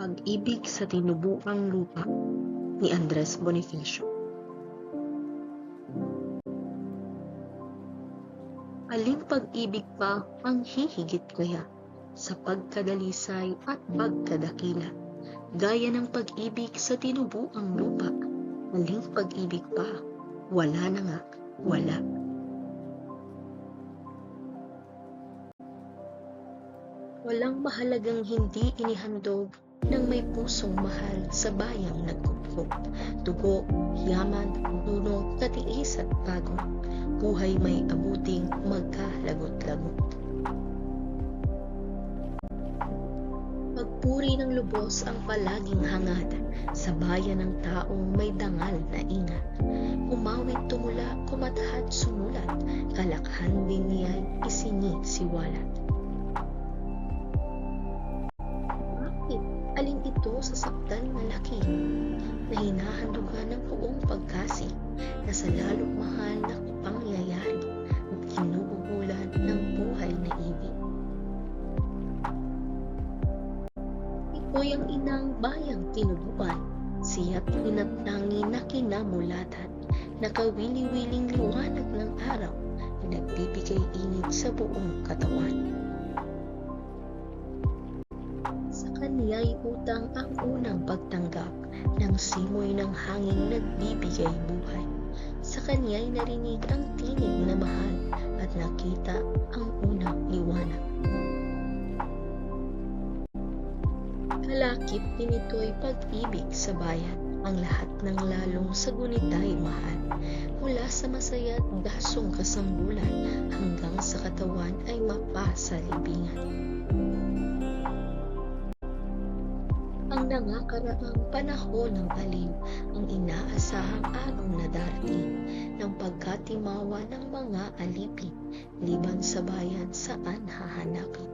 Pag-ibig sa tinubuang lupa ni Andres Bonifacio. Aling pag-ibig pa ang hihigit kaya sa pagkadalisay at pagkadakila, gaya ng pag-ibig sa tinubuang lupa? Aling pag-ibig pa? Wala na nga, wala. Walang mahalagang hindi inihandog ng may pusong mahal sa bayang nagkupkop. Dugo, yaman, duno, katiis at pagod. Buhay may abuting magkalagot-lagot. Pagpuri ng lubos ang palaging hangad sa bayan ng taong may dangal na ingat. Umawit tumula, kumatahad sumulat, kalakhan din niya'y isinisiwalat. Alin ito sa saktan na laki na hinahandugan ng buong pagkasing na sa lalong mahal na pangyayari at kinububulan ng buhay na ibig. Ito'y ang inang bayang tinubuan, siya't pinatangi na kinamulatan, nakawili-wiling liwanag ng araw na nagbibigay init sa buong katawan. Sa kaniya'y utang ang unang pagtanggap ng simoy ng hangin nagbibigay buhay. Sa kaniya'y narinig ang tinig na mahal at nakita ang unang liwanag. Kalakip din ito'y pag-ibig sa bayan, ang lahat ng lalong sa gunita'y mahal. Mula sa masaya't dasong kasambulan hanggang sa katawan ay mapasalibingan. Ang nangakaraang panahon ng aliw, ang inaasahang araw na darating ng pagkatimawa ng mga alipin, liban sa bayan saan hahanapin.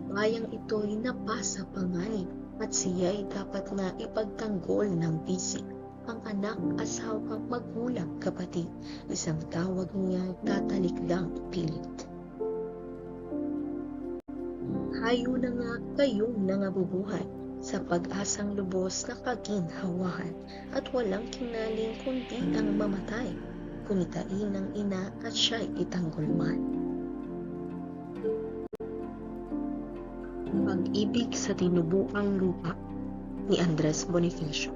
Bayang ito'y napasa panganib at siya'y dapat na ipagtanggol ng bisig. Ang anak, asawa, magulang, kapatid, isang tawag niya tatalikdang pilit. Hayo na nga kayong nangabubuhay sa pag-asang lubos na kaginhawahan at walang kinaling kundi ang mamatay, kunitain ng ina at siya'y itanggol man. Pag-ibig sa tinubuang lupa ni Andres Bonifacio.